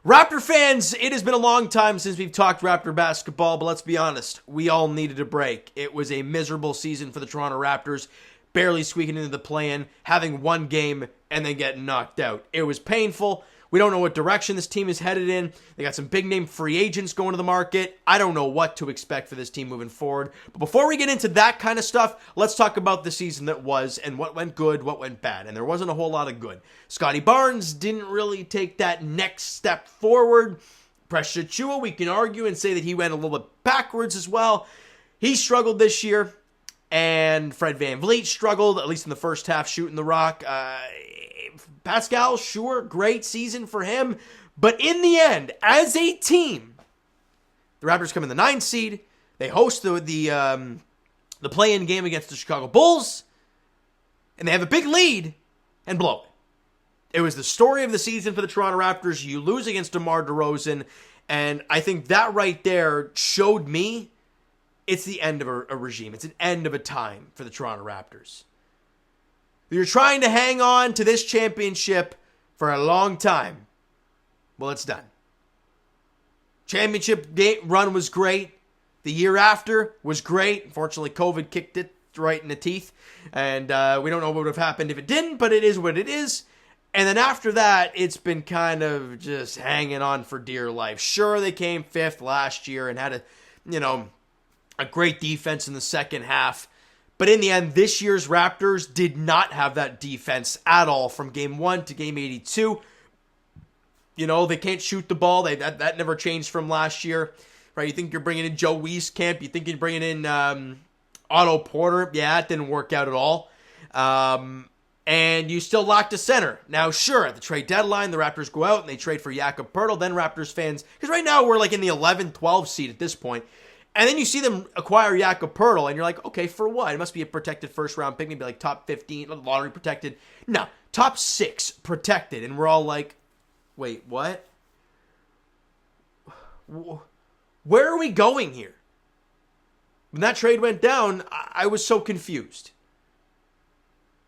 Raptor fans, it has been a long time since we've talked Raptor basketball, but let's be honest, we all needed a break. It was a miserable season for the Toronto Raptors, barely squeaking into the play-in, having one game, and then getting knocked out. It was painful. We don't know what direction this team is headed in. They got some big-name free agents going to the market. I don't know what to expect for this team moving forward. But before we get into that kind of stuff, let's talk about the season that was and what went good, what went bad. And there wasn't a whole lot of good. Scotty Barnes didn't really take that next step forward. Precious Achiuwa, we can argue and say that he went a little bit backwards as well. He struggled this year. And Fred VanVleet struggled, at least in the first half, shooting the rock. Pascal, sure, great season for him. But in the end, as a team, the Raptors come in the 9th seed. They host the play-in game against the Chicago Bulls. And they have a big lead and blow it. It was the story of the season for the Toronto Raptors. You lose against DeMar DeRozan. And I think that right there showed me it's the end of a regime. It's an end of a time for the Toronto Raptors. You're trying to hang on to this championship for a long time. Well, it's done. Championship run was great. The year after was great. Unfortunately, COVID kicked it right in the teeth. And we don't know what would have happened if it didn't, but it is what it is. And then after that, it's been kind of just hanging on for dear life. Sure, they came 5th last year and had a great defense in the second half. But in the end, this year's Raptors did not have that defense at all from game 1 to game 82. They can't shoot the ball. That never changed from last year. Right? You think you're bringing in Joe Wieskamp. You think you're bringing in Otto Porter. Yeah, it didn't work out at all. And you still lacked a center. Now, sure, at the trade deadline, the Raptors go out and they trade for Jakob Poeltl. Then Raptors fans, because right now we're like in the 11-12 seed at this point. And then you see them acquire Jakob Poeltl, and you're like, okay, for what? It must be a protected first-round pick, maybe like top 15, lottery protected. No, top 6 protected. And we're all like, wait, what? Where are we going here? When that trade went down, I was so confused.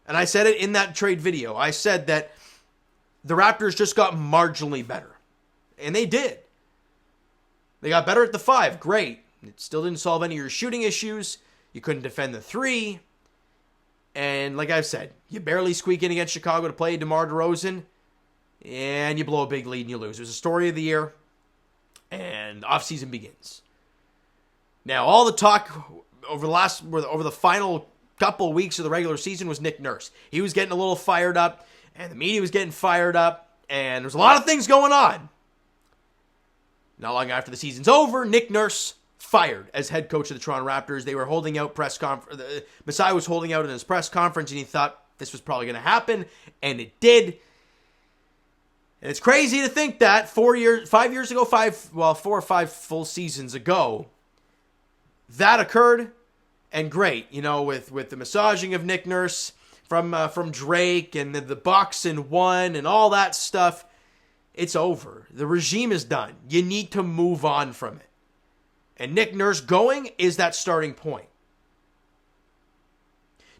And I said it in that trade video. I said that the Raptors just got marginally better. And they did. They got better at the 5. Great. It still didn't solve any of your shooting issues. You couldn't defend the 3. And like I've said, you barely squeak in against Chicago to play DeMar DeRozan. And you blow a big lead and you lose. It was a story of the year. And the offseason begins. Now, all the talk over the final couple weeks of the regular season was Nick Nurse. He was getting a little fired up. And the media was getting fired up. And there's a lot of things going on. Not long after the season's over, Nick Nurse fired as head coach of the Toronto Raptors. They were holding out Masai was holding out in his press conference, and he thought this was probably going to happen, and it did. And it's crazy to think that 4 or 5 full seasons ago, that occurred, and great, with the massaging of Nick Nurse from Drake and the Bucks and 1 and all that stuff. It's over. The regime is done. You need to move on from it. And Nick Nurse going is that starting point.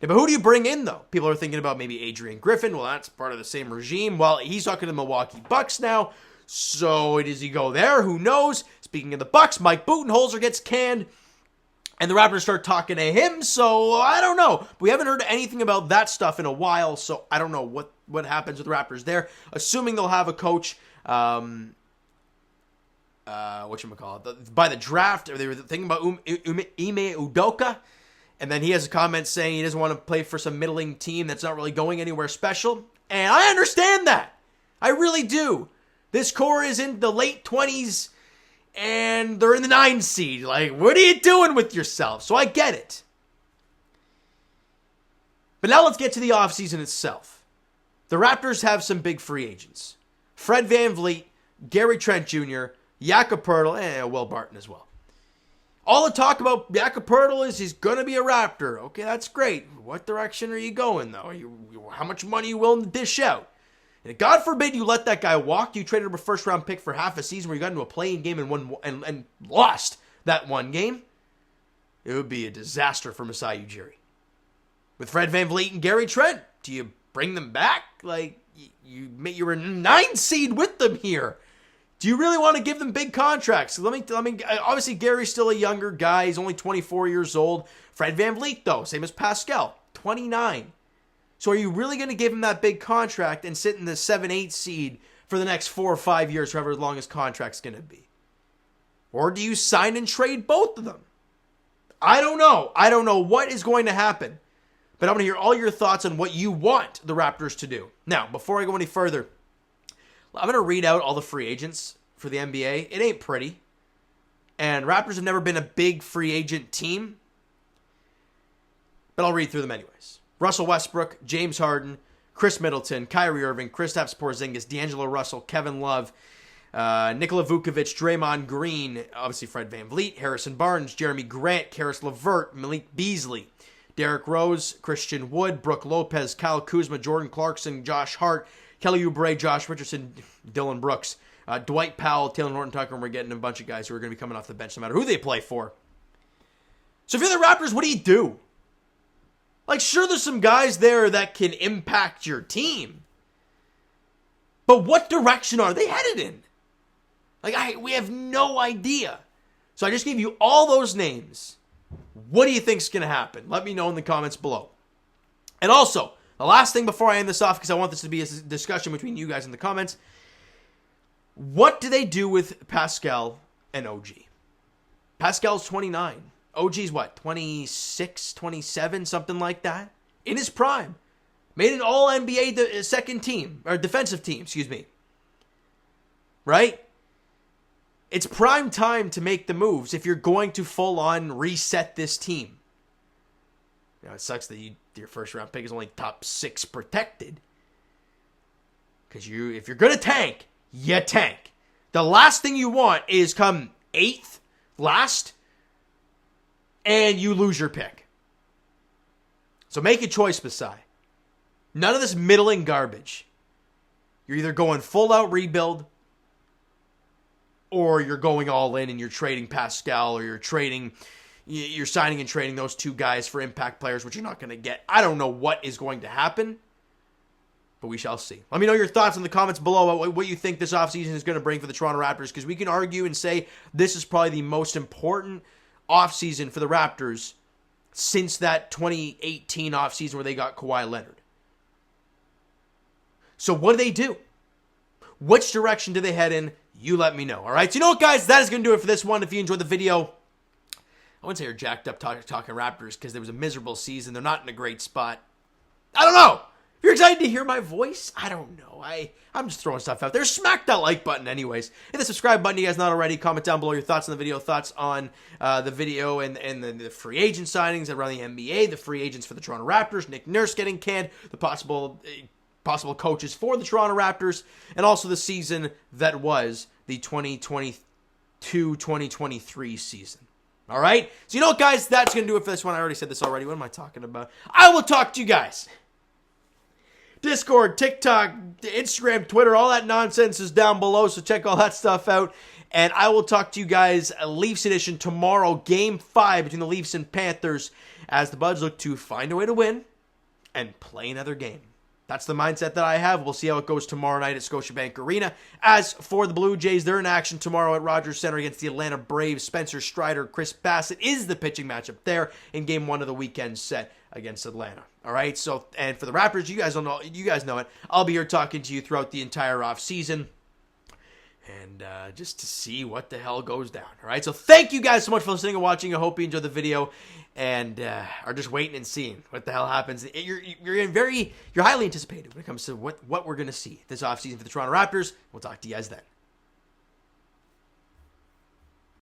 Now, but who do you bring in, though? People are thinking about maybe Adrian Griffin. Well, that's part of the same regime. Well, he's talking to the Milwaukee Bucks now. So does he go there? Who knows? Speaking of the Bucks, Mike Budenholzer gets canned. And the Raptors start talking to him. So I don't know. We haven't heard anything about that stuff in a while. So I don't know what happens with the Raptors there. Assuming they'll have a coach. By the draft, or they were thinking about Ime Udoka, and then he has a comment saying he doesn't want to play for some middling team that's not really going anywhere special, and I understand that. I really do. This core is in the late 20s, and they're in the 9 seed. Like, what are you doing with yourself? So I get it. But now let's get to the offseason itself. The Raptors have some big free agents. Fred VanVleet, Gary Trent Jr., Jakob Poeltl, and Will Barton as well. All the talk about Jakob Poeltl is he's going to be a Raptor. Okay, that's great. What direction are you going, though? How much money are you willing to dish out? And God forbid you let that guy walk. You traded a first-round pick for half a season where you got into a play-in game and lost that one game. It would be a disaster for Masai Ujiri. With Fred VanVleet and Gary Trent, do you bring them back? Like, you were 9 seed with them here. Do you really want to give them big contracts? Let me. Obviously, Gary's still a younger guy. He's only 24 years old. Fred VanVleet, though, same as Pascal, 29. So are you really going to give him that big contract and sit in the 7-8 seed for the next 4 or 5 years, however long his contract's going to be? Or do you sign and trade both of them? I don't know. I don't know what is going to happen. But I'm going to hear all your thoughts on what you want the Raptors to do. Now, before I go any further, I'm going to read out all the free agents for the NBA. It ain't pretty. And Raptors have never been a big free agent team. But I'll read through them anyways. Russell Westbrook, James Harden, Chris Middleton, Kyrie Irving, Kristaps Porzingis, D'Angelo Russell, Kevin Love, Nikola Vukovic, Draymond Green, obviously Fred VanVleet, Harrison Barnes, Jeremy Grant, Karis LeVert, Malik Beasley, Derrick Rose, Christian Wood, Brooke Lopez, Kyle Kuzma, Jordan Clarkson, Josh Hart, Kelly Oubre, Josh Richardson, Dylan Brooks, Dwight Powell, Taylor Horton-Tucker, and we're getting a bunch of guys who are going to be coming off the bench no matter who they play for. So if you're the Raptors, what do? Like, sure, there's some guys there that can impact your team. But what direction are they headed in? Like, we have no idea. So I just gave you all those names. What do you think's going to happen? Let me know in the comments below. And also, the last thing before I end this off, because I want this to be a discussion between you guys in the comments. What do they do with Pascal and OG? Pascal's 29. OG's what, 26, 27, something like that? In his prime. Made an all-NBA second team, or defensive team, excuse me. Right? It's prime time to make the moves if you're going to full-on reset this team. You know, it sucks that your first-round pick is only top 6 protected. Because if you're going to tank, you tank. The last thing you want is come 8th, last, and you lose your pick. So make a choice, Masai. None of this middling garbage. You're either going full out rebuild, or you're going all in and you're trading Pascal, or you're signing and trading those two guys for impact players, which you're not going to get. I don't know what is going to happen, but we shall see. Let me know your thoughts in the comments below about what you think this offseason is going to bring for the Toronto Raptors, because we can argue and say this is probably the most important offseason for the Raptors since that 2018 offseason where they got Kawhi Leonard. So what do? Which direction do they head in? You let me know. All right. So you know what, guys? That is going to do it for this one. If you enjoyed the video, I wouldn't say you're jacked up talking Raptors because there was a miserable season. They're not in a great spot. I don't know. If you're excited to hear my voice, I don't know. I'm just throwing stuff out there. Smack that like button anyways. Hit the subscribe button if you guys not already. Comment down below your thoughts on the video, thoughts on the video and the free agent signings around the NBA, the free agents for the Toronto Raptors, Nick Nurse getting canned, the possible coaches for the Toronto Raptors, and also the season that was the 2022-2023 season. All right? So you know what, guys? That's going to do it for this one. I already said this already. What am I talking about? I will talk to you guys. Discord, TikTok, Instagram, Twitter, all that nonsense is down below, so check all that stuff out. And I will talk to you guys Leafs edition tomorrow, Game 5 between the Leafs and Panthers, as the Buds look to find a way to win and play another game. That's the mindset that I have. We'll see how it goes tomorrow night at Scotiabank Arena. As for the Blue Jays, they're in action tomorrow at Rogers Center against the Atlanta Braves. Spencer Strider, Chris Bassett is the pitching matchup there in Game 1 of the weekend set against Atlanta. All right, so, and for the Raptors, you guys know it. I'll be here talking to you throughout the entire offseason. And just to see what the hell goes down. All right, so thank you guys so much for listening and watching. I hope you enjoyed the video and are just waiting and seeing what the hell happens. You're highly anticipated when it comes to what we're going to see this offseason for the Toronto Raptors. We'll talk to you guys then.